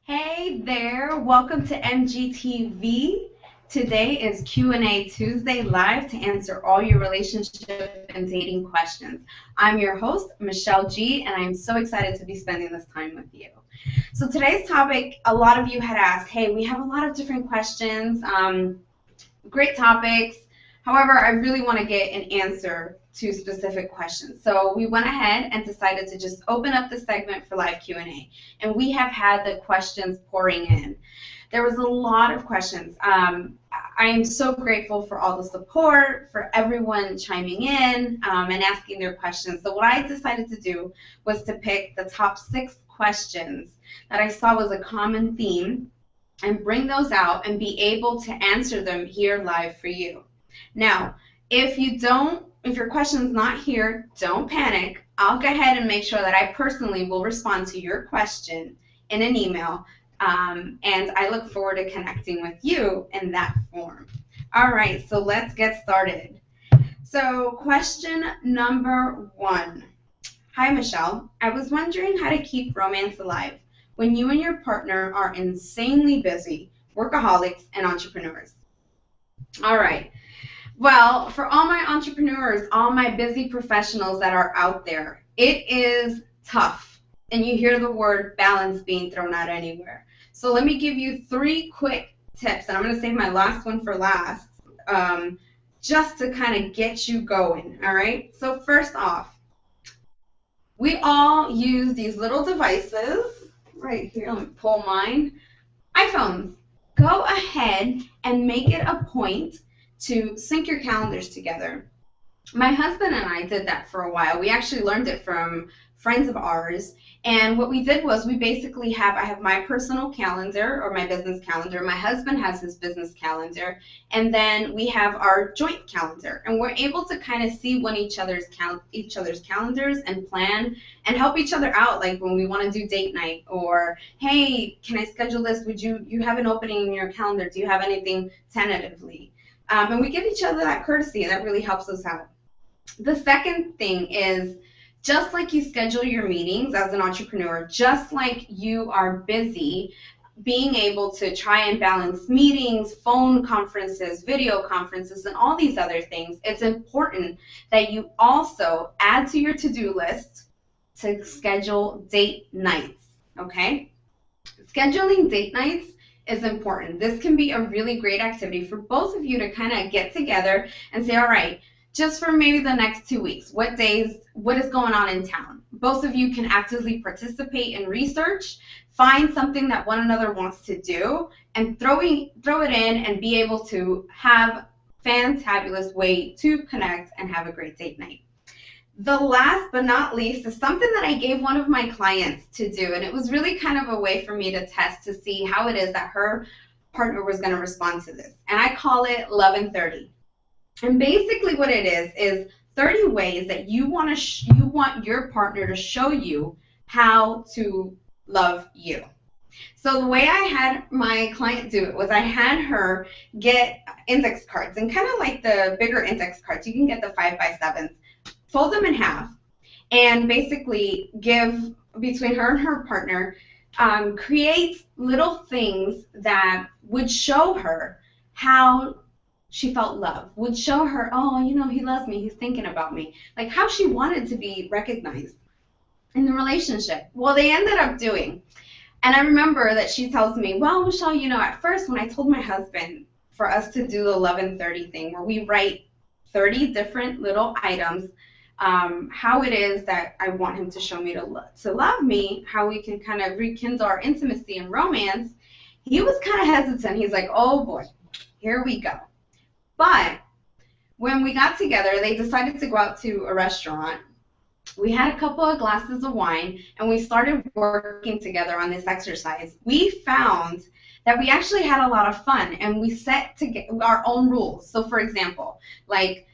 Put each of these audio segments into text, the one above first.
Hey there, welcome to MGTV. Today is Q&A Tuesday live to answer all your relationship and dating questions. I'm your host, Michelle G, and I'm so excited to be spending this time with you. So today's topic, a lot of you had asked, hey, we have a lot of different questions, great topics. However, I really want to get an answer to specific questions. So we went ahead and decided to just open up the segment for live Q&A. And we have had the questions pouring in. There was a lot of questions. I am so grateful for all the support, for everyone chiming in and asking their questions. So what I decided to do was to pick the top 6 questions that I saw was a common theme and bring those out and be able to answer them here live for you. Now, if your question's not here, don't panic. I'll go ahead and make sure that I personally will respond to your question in an email, and I look forward to connecting with you in that form. All right, so let's get started. So question number 1. Hi, Michelle. I was wondering how to keep romance alive when you and your partner are insanely busy, workaholics, and entrepreneurs. All right. Well, for all my entrepreneurs, all my busy professionals that are out there, it is tough. And you hear the word balance being thrown out anywhere. So let me give you 3 quick tips, and I'm going to save my last one for last, just to kind of get you going, all right? So first off, we all use these little devices right here. Let me pull mine. iPhones. Go ahead and make it a point to sync your calendars together. My husband and I did that for a while. We actually learned it from friends of ours. And what we did was we basically I have my personal calendar or my business calendar. My husband has his business calendar. And then we have our joint calendar. And we're able to kind of see when each other's calendars and plan and help each other out. Like when we want to do date night or, hey, can I schedule this? You have an opening in your calendar? Do you have anything tentatively? And we give each other that courtesy, and that really helps us out. The second thing is, just like you schedule your meetings as an entrepreneur, just like you are busy, being able to try and balance meetings, phone conferences, video conferences, and all these other things, it's important that you also add to your to-do list to schedule date nights, okay? Scheduling date nights is important. This can be a really great activity for both of you to kind of get together and say, all right, just for maybe the next 2 weeks, what is going on in town? Both of you can actively participate in research, find something that one another wants to do, and throw it in and be able to have fantabulous way to connect and have a great date night. The last but not least is something that I gave one of my clients to do, and it was really kind of a way for me to test to see how it is that her partner was going to respond to this. And I call it Love in 30. And basically what it is 30 ways that you want your partner to show you how to love you. So the way I had my client do it was I had her get index cards, and kind of like the bigger index cards, you can get the 5x7s. Fold them in half, and basically give, between her and her partner, create little things that would show her how she felt love, would show her, oh, he loves me, he's thinking about me, like how she wanted to be recognized in the relationship. Well, they ended up doing, and I remember that she tells me, well, Michelle, at first when I told my husband for us to do the Love in 30 thing, where we write 30 different little items, how it is that I want him to show me to love me, how we can kind of rekindle our intimacy and romance, he was kind of hesitant. He's like, oh boy, here we go. But when we got together, they decided to go out to a restaurant. We had a couple of glasses of wine, and we started working together on this exercise. We found that we actually had a lot of fun, and we set our own rules. So for example, like,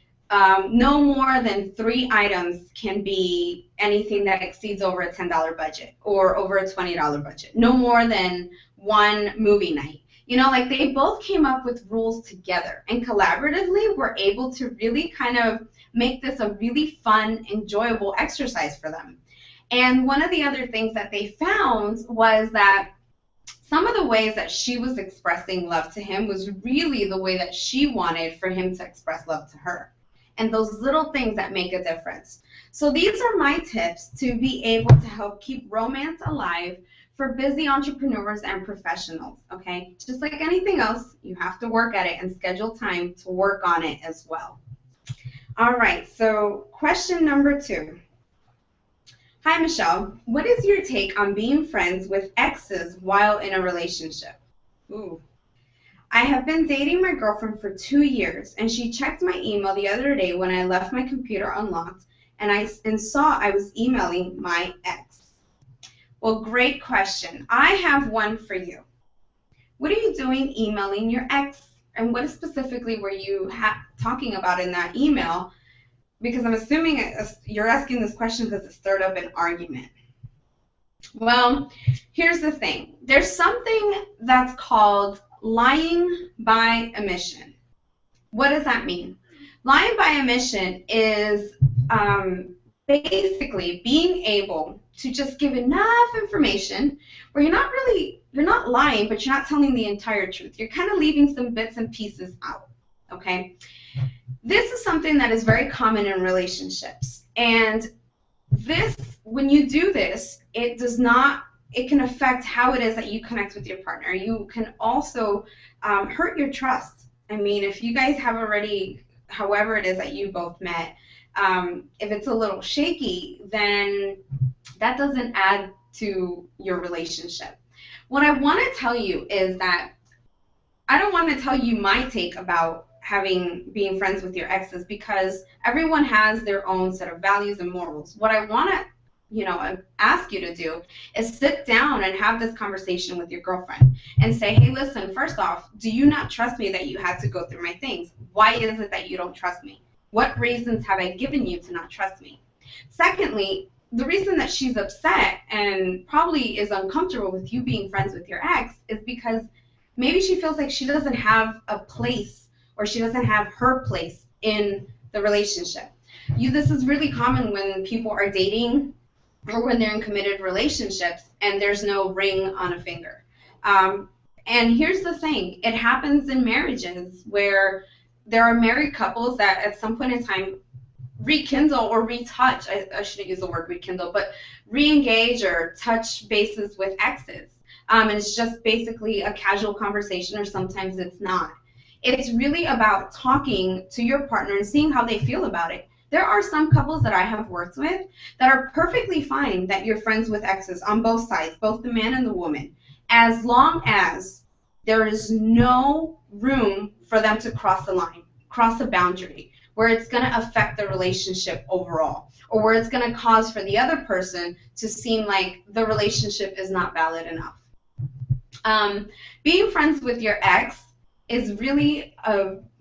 no more than 3 items can be anything that exceeds over a $10 budget or over a $20 budget. No more than 1 movie night. Like they both came up with rules together, and collaboratively were able to really kind of make this a really fun, enjoyable exercise for them. And one of the other things that they found was that some of the ways that she was expressing love to him was really the way that she wanted for him to express love to her. And those little things that make a difference. So these are my tips to be able to help keep romance alive for busy entrepreneurs and professionals, okay? Just like anything else, you have to work at it and schedule time to work on it as well. All right, so question number 2. Hi, Michelle. What is your take on being friends with exes while in a relationship? Ooh. I have been dating my girlfriend for 2 years, and she checked my email the other day when I left my computer unlocked and saw I was emailing my ex. Well, great question. I have one for you. What are you doing emailing your ex? And what specifically were you talking about in that email? Because I'm assuming you're asking this question because it stirred up an argument. Well, here's the thing. There's something that's called lying by omission. What does that mean? Lying by omission is basically being able to just give enough information where you're not lying, but you're not telling the entire truth. You're kind of leaving some bits and pieces out, okay? This is something that is very common in relationships. And when you do this, it can affect how it is that you connect with your partner. You can also hurt your trust. I mean, if you guys have already, however it is that you both met, if it's a little shaky, then that doesn't add to your relationship. What I want to tell you is that I don't want to tell you my take about being friends with your exes, because everyone has their own set of values and morals. What I want to ask you to do is sit down and have this conversation with your girlfriend and say, hey, listen, first off, do you not trust me that you had to go through my things? Why is it that you don't trust me? What reasons have I given you to not trust me? Secondly, the reason that she's upset and probably is uncomfortable with you being friends with your ex is because maybe she feels like she doesn't have a place, or she doesn't have her place in the relationship. This is really common when people are dating or when they're in committed relationships and there's no ring on a finger. And here's the thing. It happens in marriages where there are married couples that at some point in time rekindle or retouch, I shouldn't use the word rekindle, but re-engage or touch bases with exes. And it's just basically a casual conversation, or sometimes it's not. It's really about talking to your partner and seeing how they feel about it. There are some couples that I have worked with that are perfectly fine that you're friends with exes on both sides, both the man and the woman, as long as there is no room for them to cross the line, cross a boundary, where it's going to affect the relationship overall, or where it's going to cause for the other person to seem like the relationship is not valid enough. Being friends with your ex is really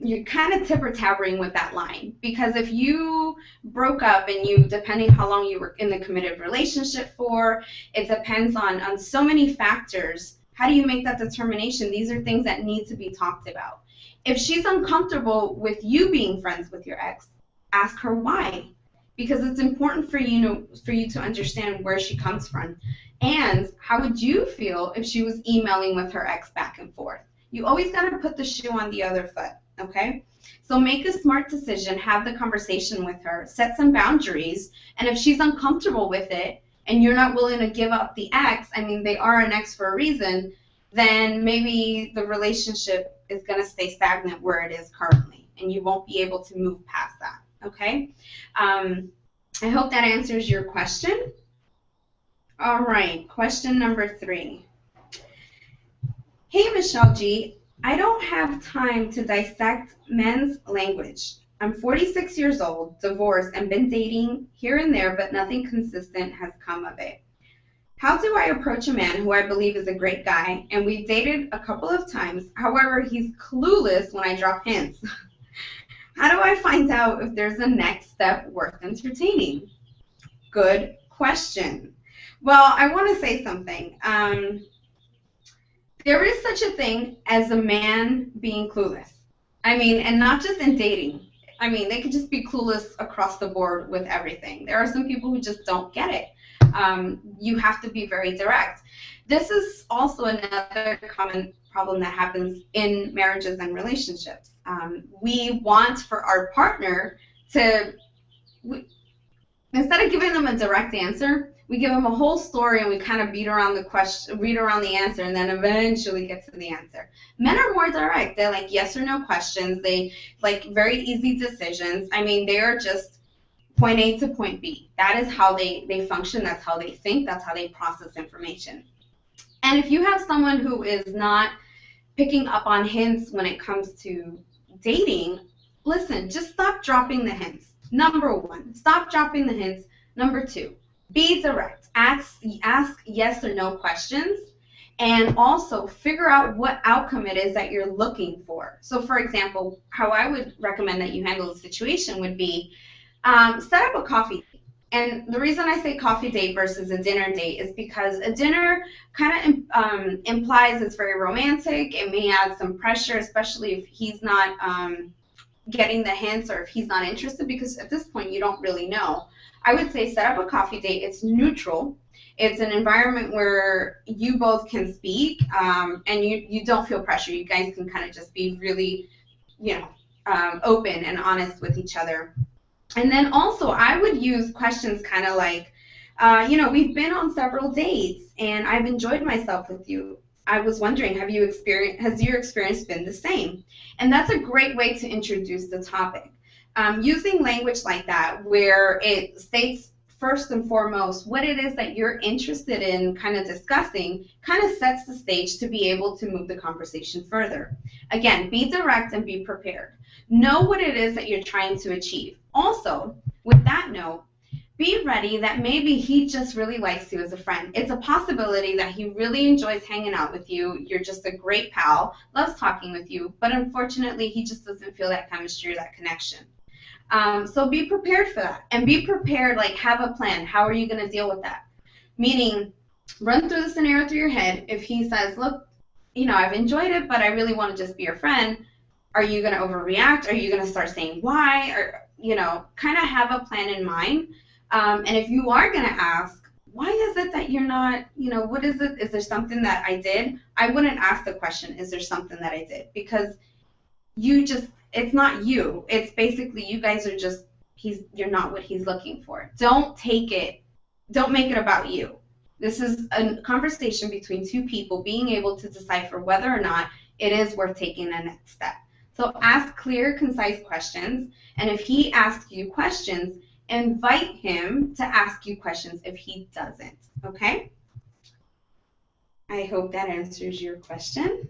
you're kind of tipper-tabbering with that line, because if you broke up and depending how long you were in the committed relationship for, it depends on so many factors. How do you make that determination? These are things that need to be talked about. If she's uncomfortable with you being friends with your ex, ask her why, because it's important for you to understand where she comes from. And how would you feel if she was emailing with her ex back and forth? You always got to put the shoe on the other foot, okay? So make a smart decision, have the conversation with her, set some boundaries, and if she's uncomfortable with it and you're not willing to give up the ex, I mean, they are an ex for a reason, then maybe the relationship is going to stay stagnant where it is currently, and you won't be able to move past that, okay? I hope that answers your question. All right, question number 3. Hey, Michelle G. I don't have time to dissect men's language. I'm 46 years old, divorced, and been dating here and there, but nothing consistent has come of it. How do I approach a man who I believe is a great guy, and we've dated a couple of times, however, he's clueless when I drop hints? How do I find out if there's a next step worth entertaining? Good question. Well, I want to say something. There is such a thing as a man being clueless. I mean, and not just in dating. I mean, they could just be clueless across the board with everything. There are some people who just don't get it. You have to be very direct. This is also another common problem that happens in marriages and relationships. We want for our partner to, instead of giving them a direct answer, we give them a whole story and we kind of beat around the answer, and then eventually get to the answer. Men are more direct. They're like yes or no questions. They like very easy decisions. I mean, they are just point A to point B. That is how they function. That's how they think. That's how they process information. And if you have someone who is not picking up on hints when it comes to dating, listen, just stop dropping the hints. Number one, stop dropping the hints. Number two, be direct. Ask yes or no questions, and also figure out what outcome it is that you're looking for. So, for example, how I would recommend that you handle the situation would be set up a coffee. And the reason I say coffee date versus a dinner date is because a dinner kind of implies it's very romantic. It may add some pressure, especially if he's not getting the hints or if he's not interested, because at this point you don't really know. I would say set up a coffee date. It's neutral. It's an environment where you both can speak and you don't feel pressure. You guys can kind of just be really, open and honest with each other. And then also I would use questions kind of like, we've been on several dates and I've enjoyed myself with you. I was wondering, has your experience been the same? And that's a great way to introduce the topic. Using language like that, where it states first and foremost what it is that you're interested in kind of discussing, kind of sets the stage to be able to move the conversation further. Again, be direct and be prepared. Know what it is that you're trying to achieve. Also, with that note, be ready that maybe he just really likes you as a friend. It's a possibility that he really enjoys hanging out with you. You're just a great pal, loves talking with you, but unfortunately he just doesn't feel that chemistry or that connection. So be prepared for that, and be prepared, like have a plan. How are you going to deal with that? Meaning, run through the scenario through your head. If he says, look, I've enjoyed it, but I really want to just be your friend, are you going to overreact? Are you going to start saying why? Or, kind of have a plan in mind. And if you are going to ask, why is it that you're not, what is it? Is there something that I did? I wouldn't ask the question, is there something that I did? Because it's not you. It's basically you guys are just, you're not what he's looking for. Don't make it about you. This is a conversation between two people being able to decipher whether or not it is worth taking the next step. So ask clear, concise questions, and if he asks you questions, invite him to ask you questions if he doesn't, okay? I hope that answers your question.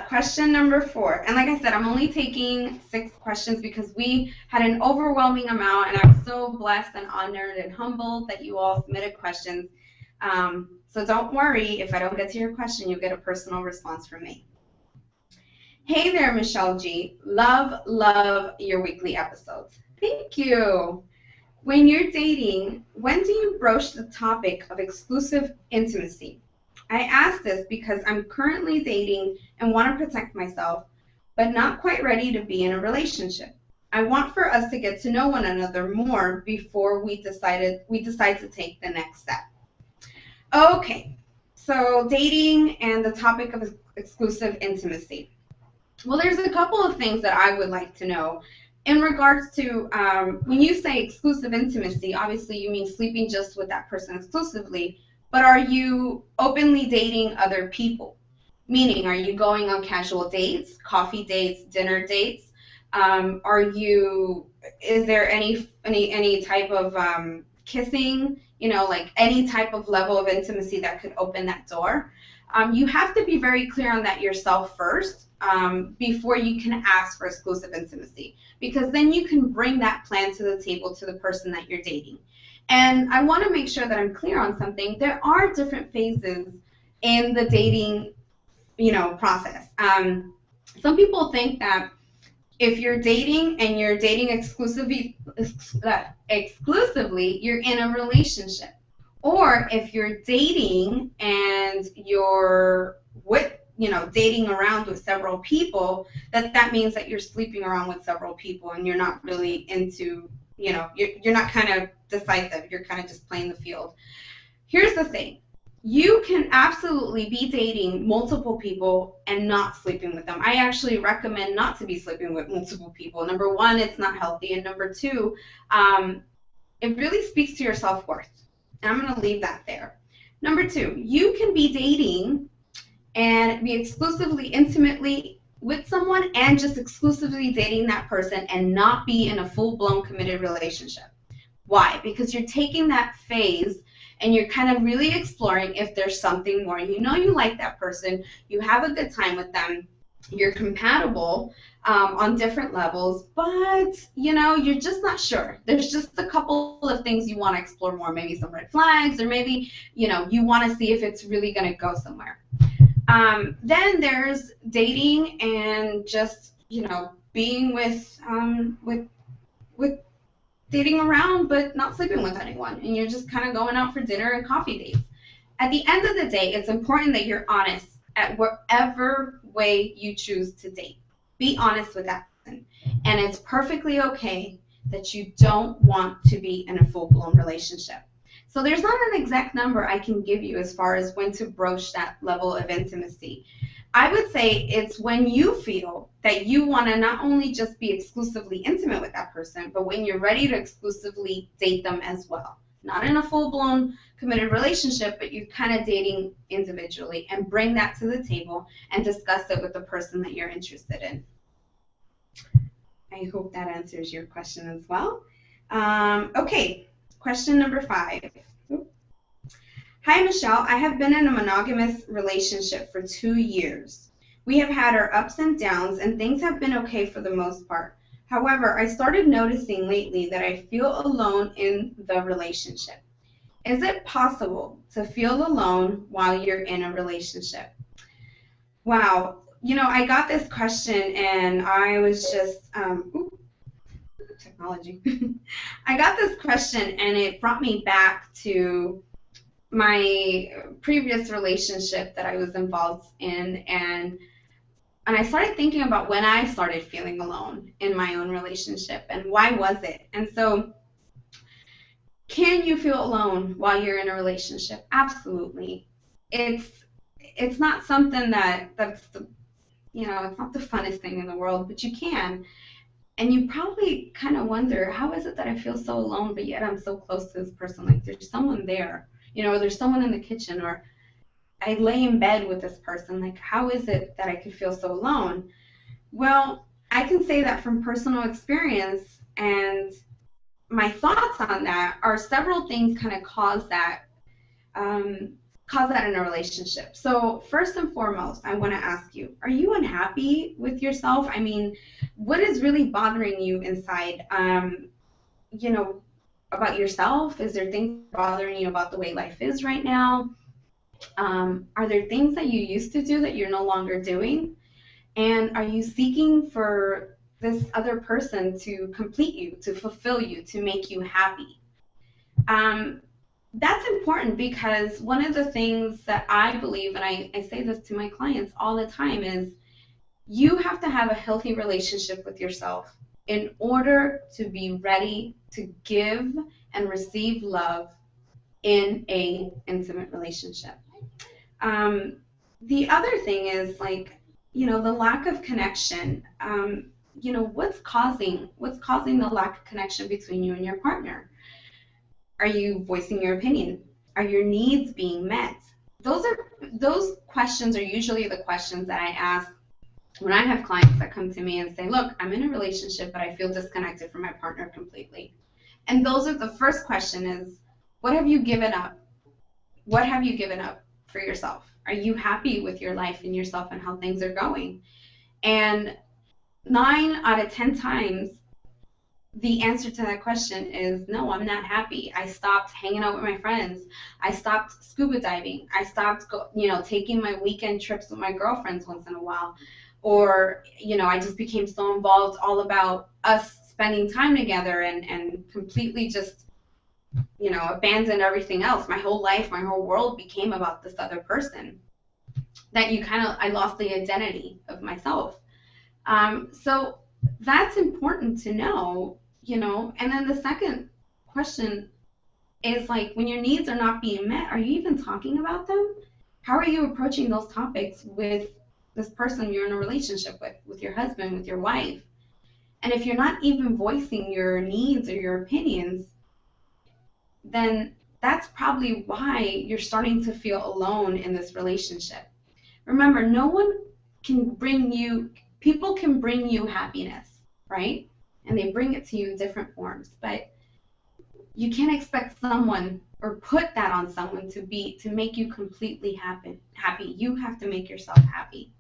Question number 4, and like I said, I'm only taking 6 questions because we had an overwhelming amount, and I'm so blessed and honored and humbled that you all submitted questions. So don't worry, if I don't get to your question, you'll get a personal response from me. Hey there, Michelle G. Love your weekly episodes. Thank you. When you're dating, when do you broach the topic of exclusive intimacy? I ask this because I'm currently dating and want to protect myself, but not quite ready to be in a relationship. I want for us to get to know one another more before we decide to take the next step. Okay, so dating and the topic of exclusive intimacy. Well, there's a couple of things that I would like to know. In regards to when you say exclusive intimacy, obviously you mean sleeping just with that person exclusively, but are you openly dating other people? Meaning, are you going on casual dates, coffee dates, dinner dates? Is there any type of kissing, like any type of level of intimacy that could open that door? You have to be very clear on that yourself first before you can ask for exclusive intimacy, because then you can bring that plan to the table to the person that you're dating. And I want to make sure that I'm clear on something. There are different phases in the dating, process. Some people think that if you're dating and you're dating exclusively, you're in a relationship. Or if you're dating and you're dating around with several people, that means that you're sleeping around with several people and you're not really into, you're not kind of decisive. You're kind of just playing the field. Here's the thing. You can absolutely be dating multiple people and not sleeping with them. I actually recommend not to be sleeping with multiple people. Number one, it's not healthy. And number two, it really speaks to your self-worth. And I'm going to leave that there. Number two, you can be dating and be exclusively intimately with someone and just exclusively dating that person and not be in a full-blown committed relationship. Why? Because you're taking that phase and you're kind of really exploring if there's something more. You know you like that person, you have a good time with them, you're compatible on different levels, but you're just not sure. There's just a couple of things you want to explore more, maybe some red flags, or maybe you want to see if it's really going to go somewhere. Then there's dating and just being with dating around but not sleeping with anyone, and you're just kind of going out for dinner and coffee dates. At the end of the day, it's important that you're honest at whatever way you choose to date. Be honest with that person. And it's perfectly okay that you don't want to be in a full-blown relationship. So there's not an exact number I can give you as far as when to broach that level of intimacy. I would say it's when you feel that you want to not only just be exclusively intimate with that person, but when you're ready to exclusively date them as well. Not in a full-blown committed relationship, but you're kind of dating individually, and bring that to the table and discuss it with the person that you're interested in. I hope that answers your question as well. Okay, question number 5. Hi, Michelle. I have been in a monogamous relationship for 2 years. We have had our ups and downs, and things have been okay for the most part. However, I started noticing lately that I feel alone in the relationship. Is it possible to feel alone while you're in a relationship? Wow. I got this question, and I was just, technology. I got this question, and it brought me back to my previous relationship that I was involved in, and I started thinking about when I started feeling alone in my own relationship and why was it. And so, can you feel alone while you're in a relationship? Absolutely. It's not something that's it's not the funnest thing in the world, but you can. And you probably kind of wonder, how is it that I feel so alone, but yet I'm so close to this person? Like, there's someone there. There's someone in the kitchen, or I lay in bed with this person. Like, how is it that I could feel so alone? Well, I can say that from personal experience, and my thoughts on that are several things kind of cause that in a relationship. So first and foremost, I want to ask you, are you unhappy with yourself? I mean, what is really bothering you inside? About yourself? Is there things bothering you about the way life is right now? Are there things that you used to do that you're no longer doing? And are you seeking for this other person to complete you, to fulfill you, to make you happy? That's important, because one of the things that I believe, and I say this to my clients all the time, is you have to have a healthy relationship with yourself in order to be ready to give and receive love in a intimate relationship. The other thing is, the lack of connection. What's causing the lack of connection between you and your partner? Are you voicing your opinion? Are your needs being met? Those questions are usually the questions that I ask when I have clients that come to me and say, look, I'm in a relationship, but I feel disconnected from my partner completely. And those are the first question is, what have you given up? What have you given up for yourself? Are you happy with your life and yourself and how things are going? And 9 out of 10 times, the answer to that question is, no, I'm not happy. I stopped hanging out with my friends. I stopped scuba diving. I stopped taking my weekend trips with my girlfriends once in a while. Or, I just became so involved all about us spending time together and completely just, abandoned everything else. My whole life, my whole world became about this other person that I lost the identity of myself. So that's important to know, And then the second question is like when your needs are not being met, are you even talking about them? How are you approaching those topics with this person you're in a relationship with your husband, with your wife? And if you're not even voicing your needs or your opinions, then that's probably why you're starting to feel alone in this relationship. Remember, no one can bring you, people can bring you happiness, right? And they bring it to you in different forms, but you can't expect someone or put that on someone to make you completely happy. You have to make yourself happy.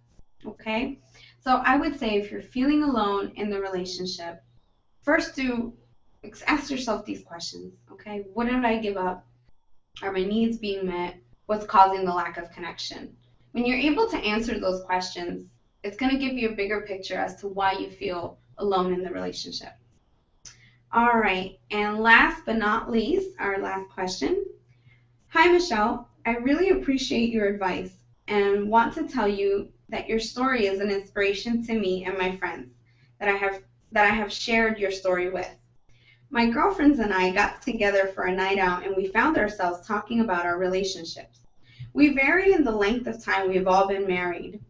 Okay? So I would say if you're feeling alone in the relationship, first do ask yourself these questions. Okay? What did I give up? Are my needs being met? What's causing the lack of connection? When you're able to answer those questions, it's going to give you a bigger picture as to why you feel alone in the relationship. All right, and last but not least, our last question. Hi, Michelle. I really appreciate your advice and want to tell you that your story is an inspiration to me and my friends that I have shared your story with. My girlfriends and I got together for a night out and we found ourselves talking about our relationships. We vary in the length of time we've all been married,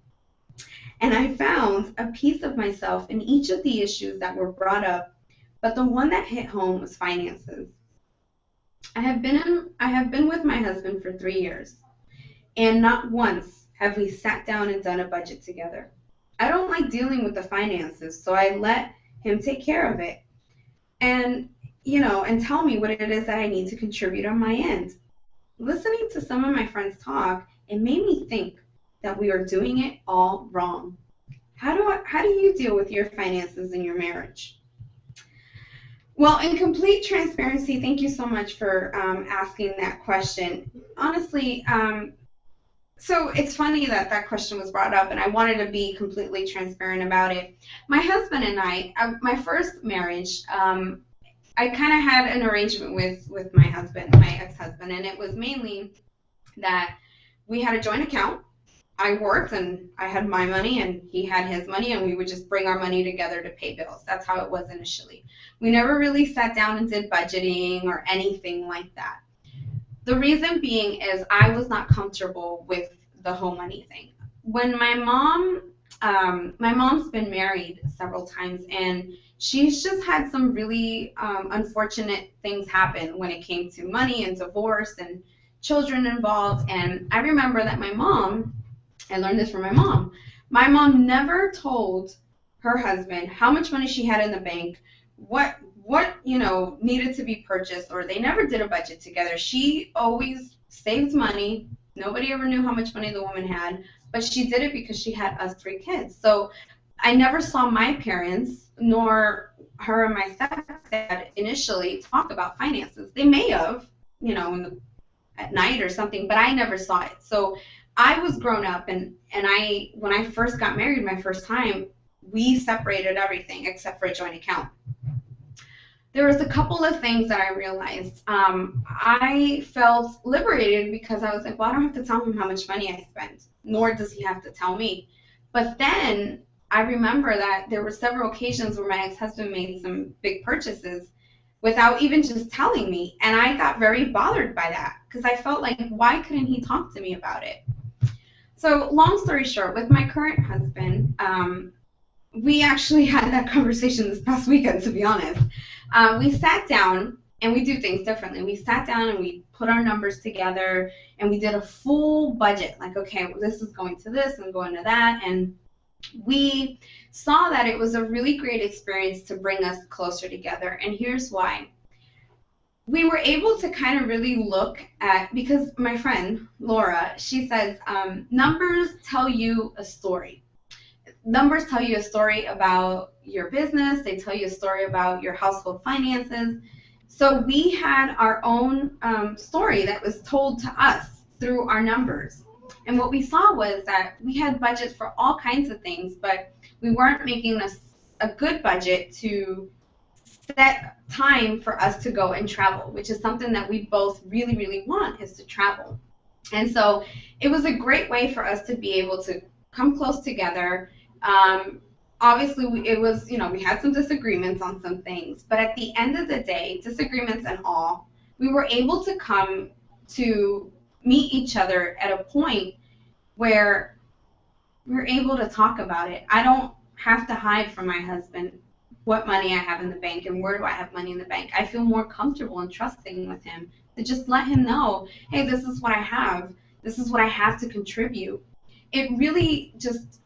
and I found a piece of myself in each of the issues that were brought up, but the one that hit home was finances. I have been with my husband for 3 years, and not once have we sat down and done a budget together. I don't like dealing with the finances, so I let him take care of it and and tell me what it is that I need to contribute on my end. Listening to some of my friends talk, it made me think that we are doing it all wrong. How do you deal with your finances in your marriage? Well, in complete transparency, thank you so much for asking that question. Honestly, so it's funny that that question was brought up, and I wanted to be completely transparent about it. My husband and I, my first marriage, I kind of had an arrangement with my husband, my ex-husband, and it was mainly that we had a joint account. I worked and I had my money and he had his money, and we would just bring our money together to pay bills. That's how it was initially. We never really sat down and did budgeting or anything like that. The reason being is I was not comfortable with the whole money thing. When my mom's been married several times, and she's just had some really unfortunate things happen when it came to money and divorce and children involved. And I remember that I learned this from my mom. My mom never told her husband how much money she had in the bank, what needed to be purchased, or they never did a budget together. She always saved money. Nobody ever knew how much money the woman had, but she did it because she had us 3 kids. So I never saw my parents nor her and my stepdad initially talk about finances. They may have, at night or something, but I never saw it. So I was grown up, and when I first got married my first time, we separated everything except for a joint account. There was a couple of things that I realized. I felt liberated because I was like, well, I don't have to tell him how much money I spent, nor does he have to tell me. But then I remember that there were several occasions where my ex-husband made some big purchases without even just telling me, and I got very bothered by that because I felt like, why couldn't he talk to me about it? So long story short, with my current husband, we actually had that conversation this past weekend, to be honest. We sat down, and we do things differently. We sat down and we put our numbers together, and we did a full budget. Like, okay, well, this is going to this and going to that, and we saw that it was a really great experience to bring us closer together. And here's why. We were able to kind of really look at, because my friend Laura, she says, numbers tell you a story. Numbers tell you a story about your business. They tell you a story about your household finances. So we had our own story that was told to us through our numbers. And what we saw was that we had budgets for all kinds of things, but we weren't making a good budget to set time for us to go and travel, which is something that we both really, really want, is to travel. And so it was a great way for us to be able to come close together. Obviously, it was, we had some disagreements on some things, but at the end of the day, disagreements and all, we were able to come to meet each other at a point where we're able to talk about it. I don't have to hide from my husband what money I have in the bank and where do I have money in the bank. I feel more comfortable and trusting with him to just let him know, hey, this is what I have. This is what I have to contribute. It really just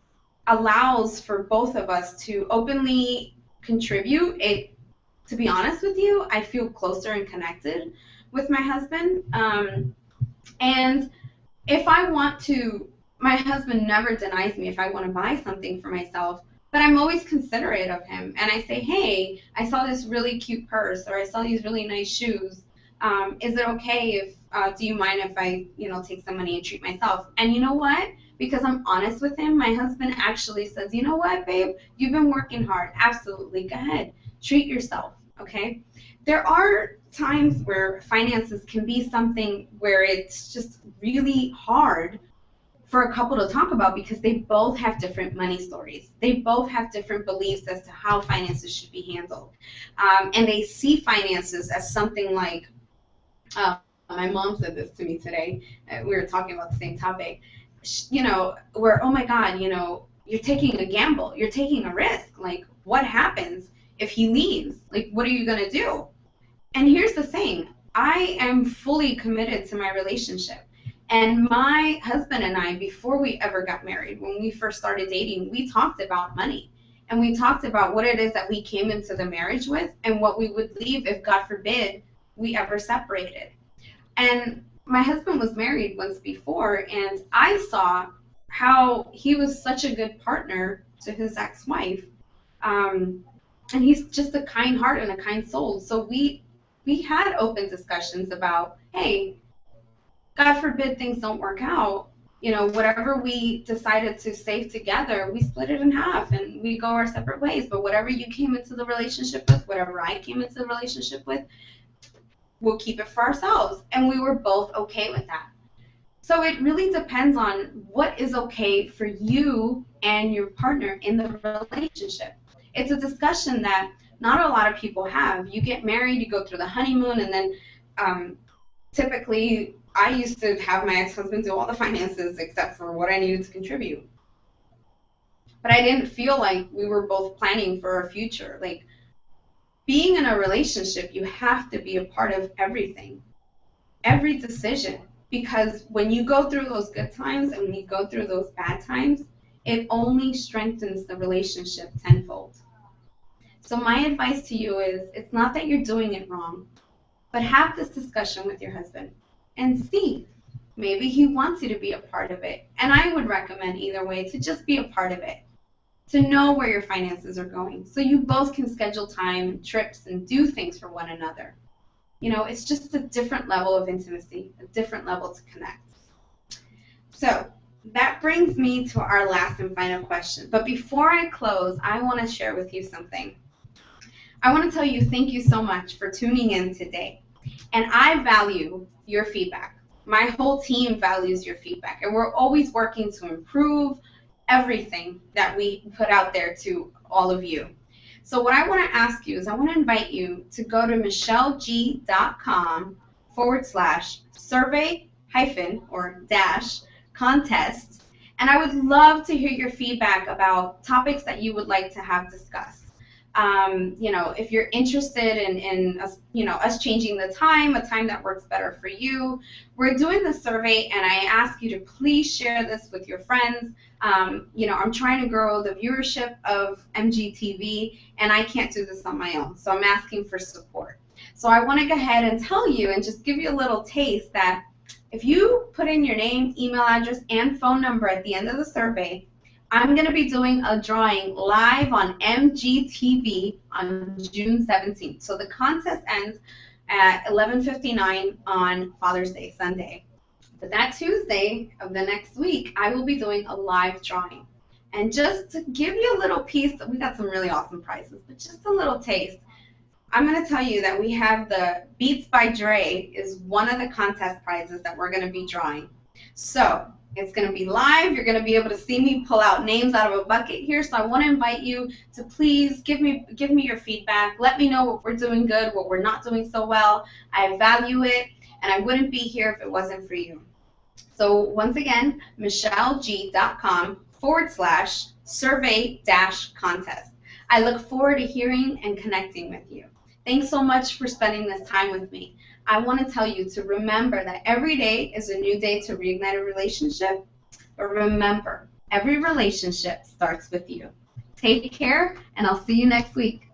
allows for both of us to openly contribute. To be honest with you, I feel closer and connected with my husband. And if I want to, my husband never denies me if I want to buy something for myself, but I'm always considerate of him. And I say, hey, I saw this really cute purse, or I saw these really nice shoes. Is it okay if, do you mind if I, take some money and treat myself? And you know what? Because I'm honest with him, my husband actually says, you know what, babe, you've been working hard. Absolutely. Go ahead. Treat yourself. Okay? There are times where finances can be something where it's just really hard for a couple to talk about because they both have different money stories. They both have different beliefs as to how finances should be handled. And they see finances as something like, my mom said this to me today. We were talking about the same topic. Where, oh my God, you're taking a gamble. You're taking a risk. Like, what happens if he leaves? Like, what are you going to do? And here's the thing. I am fully committed to my relationship. And my husband and I, before we ever got married, when we first started dating, we talked about money. And we talked about what it is that we came into the marriage with and what we would leave if, God forbid, we ever separated. And my husband was married once before, and I saw how he was such a good partner to his ex-wife. And he's just a kind heart and a kind soul. So we had open discussions about, hey, God forbid things don't work out. Whatever we decided to save together, we split it in half and we go our separate ways. But whatever you came into the relationship with, whatever I came into the relationship with, we'll keep it for ourselves. And we were both okay with that. So it really depends on what is okay for you and your partner in the relationship. It's a discussion that not a lot of people have. You get married, you go through the honeymoon, and then typically I used to have my ex-husband do all the finances except for what I needed to contribute. But I didn't feel like we were both planning for our future. Like, being in a relationship, you have to be a part of everything, every decision. Because when you go through those good times and when you go through those bad times, it only strengthens the relationship tenfold. So my advice to you is, it's not that you're doing it wrong, but have this discussion with your husband and see. Maybe he wants you to be a part of it. And I would recommend either way to just be a part of it, to know where your finances are going so you both can schedule time and trips and do things for one another. It's just a different level of intimacy, a different level to connect. So that brings me to our last and final question. But before I close, I want to share with you something. I want to tell you thank you so much for tuning in today. And I value your feedback. My whole team values your feedback. And we're always working to improve everything that we put out there to all of you. So what I want to ask you is I want to invite you to go to michelleg.com/survey-contest. And I would love to hear your feedback about topics that you would like to have discussed. If you're interested in us, us changing the time, a time that works better for you. We're doing the survey, and I ask you to please share this with your friends. I'm trying to grow the viewership of MGTV, and I can't do this on my own, so I'm asking for support. So I want to go ahead and tell you and just give you a little taste that if you put in your name, email address, and phone number at the end of the survey, I'm going to be doing a drawing live on MGTV on June 17th. So the contest ends at 11:59 on Father's Day, Sunday. But that Tuesday of the next week, I will be doing a live drawing. And just to give you a little piece, we got some really awesome prizes, but just a little taste. I'm going to tell you that we have the Beats by Dre is one of the contest prizes that we're going to be drawing. So It's going to be live. You're going to be able to see me pull out names out of a bucket here. So I want to invite you to please give me your feedback. Let me know what we're doing good, what we're not doing so well. I value it, and I wouldn't be here if it wasn't for you. So once again, michelleg.com/survey-contest. I look forward to hearing and connecting with you. Thanks so much for spending this time with me. I want to tell you to remember that every day is a new day to reignite a relationship. But remember, every relationship starts with you. Take care, and I'll see you next week.